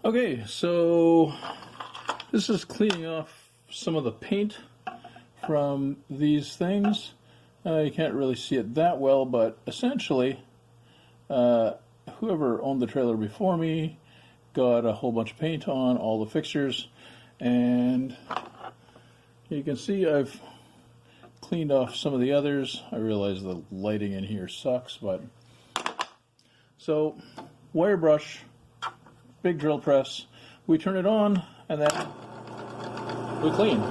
Okay, so this is cleaning off some of the paint from these things. You can't really see it that well, but essentially, whoever owned the trailer before me got a whole bunch of paint on all the fixtures, and you can see I've cleaned off some of the others. I realize the lighting in here sucks, but so wire brush, big drill press, we turn it on and then we clean.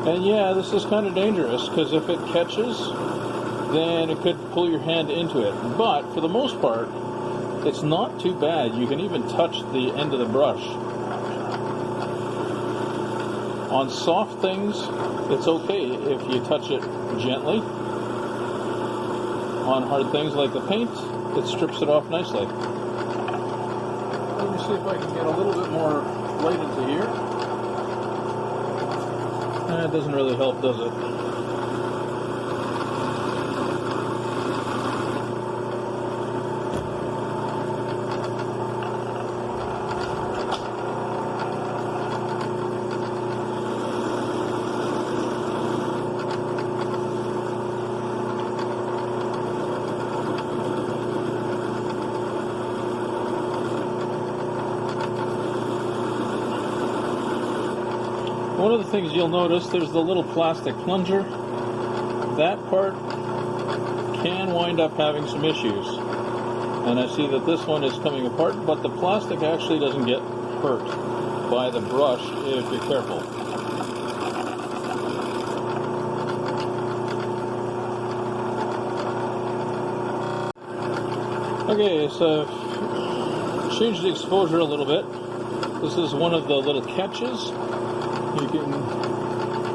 And yeah, this is kind of dangerous because if it catches, then it could pull your hand into it. But for the most part, it's not too bad. You can even touch the end of the brush. On soft things, it's okay if you touch it gently. On hard things like the paint, it strips it off nicely. Let me see if I can get a little bit more light into here. It doesn't really help, does it? One of the things you'll notice, there's the little plastic plunger. That part can wind up having some issues. And I see that this one is coming apart, but the plastic actually doesn't get hurt by the brush if you're careful. Okay, so I've changed the exposure a little bit. This is one of the little catches. You can,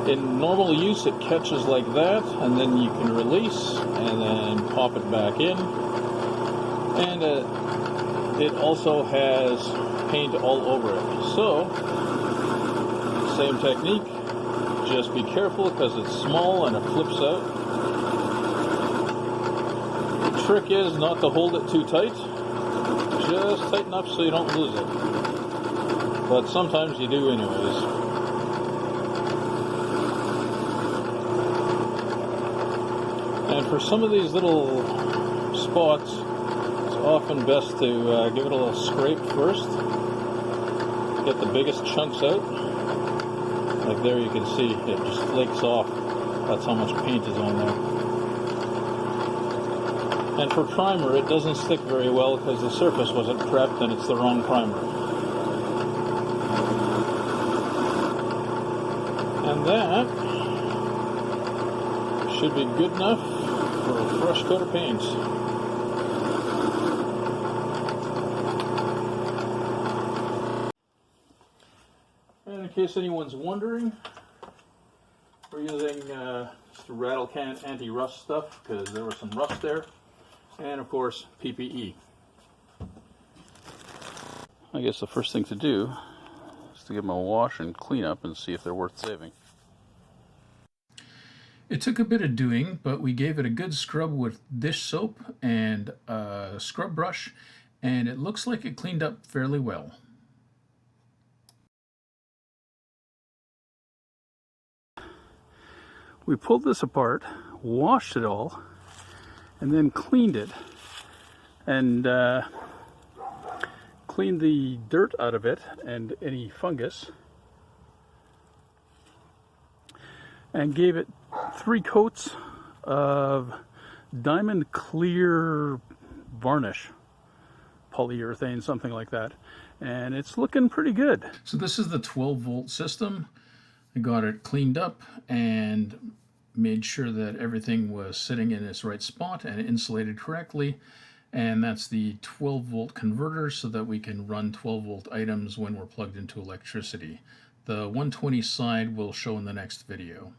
in normal use, it catches like that, and then you can release and then pop it back in. And it also has paint all over it. So, same technique, just be careful because it's small and it flips out. The trick is not to hold it too tight, just tighten up so you don't lose it. But sometimes you do anyways. And for some of these little spots, it's often best to give it a little scrape first. Get the biggest chunks out. Like there you can see, it just flakes off. That's how much paint is on there. And for primer, it doesn't stick very well because the surface wasn't prepped and it's the wrong primer. And that should be good enough for a fresh coat of paint. And in case anyone's wondering, we're using just rattle can anti-rust stuff because there was some rust there, and of course PPE. I guess the first thing to do is to give them a wash and clean up and see if they're worth saving. It took a bit of doing, but we gave it a good scrub with dish soap and a scrub brush, and it looks like it cleaned up fairly well. We pulled this apart, washed it all, and then cleaned it, and cleaned the dirt out of it and any fungus, and gave it 3 coats of diamond clear varnish, polyurethane, something like that, and it's looking pretty good. So this is the 12-volt system. I got it cleaned up and made sure that everything was sitting in its right spot and insulated correctly, and that's the 12-volt converter so that we can run 12-volt items when we're plugged into electricity. The 120 side will show in the next video.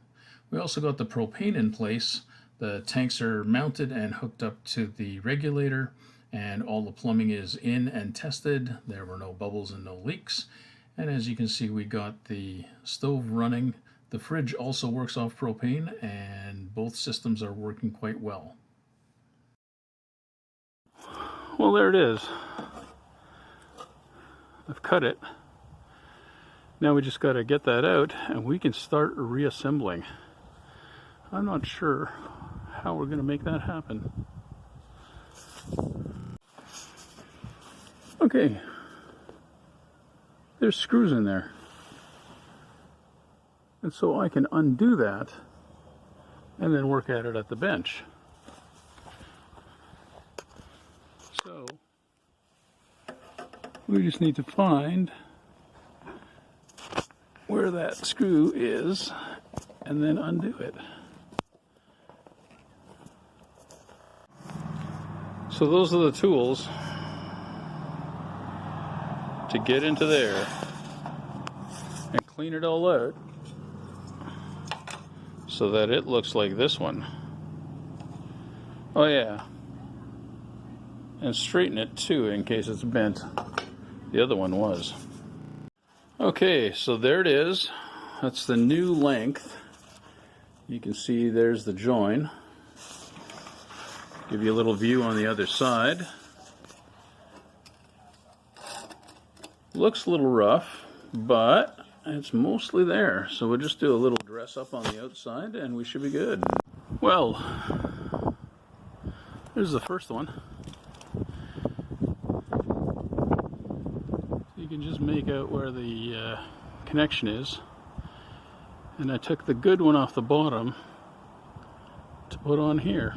We also got the propane in place. The tanks are mounted and hooked up to the regulator, and all the plumbing is in and tested. There were no bubbles and no leaks. And as you can see, we got the stove running. The fridge also works off propane, and both systems are working quite well. Well, there it is. I've cut it. Now we just got to get that out and we can start reassembling. I'm not sure how we're going to make that happen. Okay. There's screws in there. And so I can undo that and then work at it at the bench. So we just need to find where that screw is and then undo it. So those are the tools to get into there and clean it all out so that it looks like this one. Oh yeah. And straighten it too in case it's bent. The other one was. Okay, so there it is. That's the new length. You can see there's the join. Give you a little view on the other side. Looks a little rough, but it's mostly there. So we'll just do a little dress up on the outside and we should be good. Well, there's the first one. You can just make out where the connection is. And I took the good one off the bottom to put on here.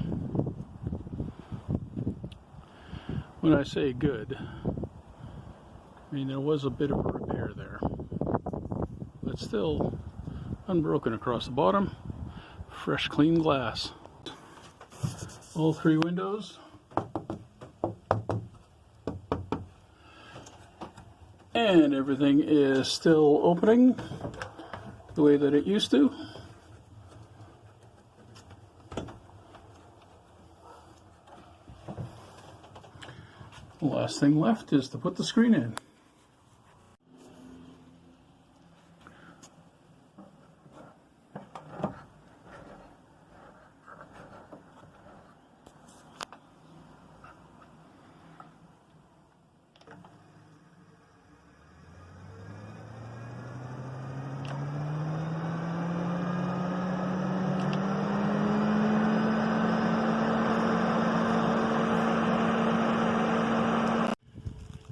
When I say good, I mean there was a bit of a repair there, but still unbroken across the bottom, fresh clean glass. All three windows. And everything is still opening the way that it used to. The last thing left is to put the screen in.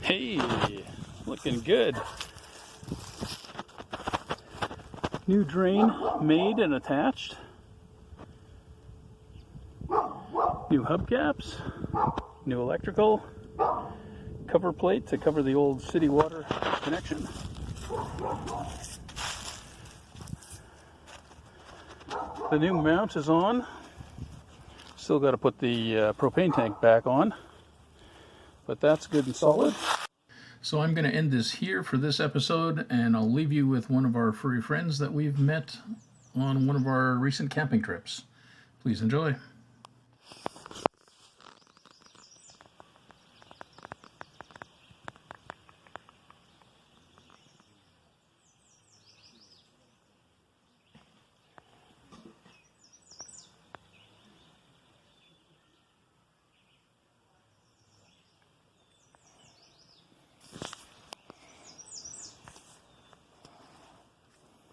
Hey, looking good. New drain made and attached. New hubcaps. New electrical. Cover plate to cover the old city water connection. The new mount is on. Still got to put the propane tank back on. But that's good and solid. So I'm going to end this here for this episode, and I'll leave you with one of our furry friends that we've met on one of our recent camping trips. Please enjoy.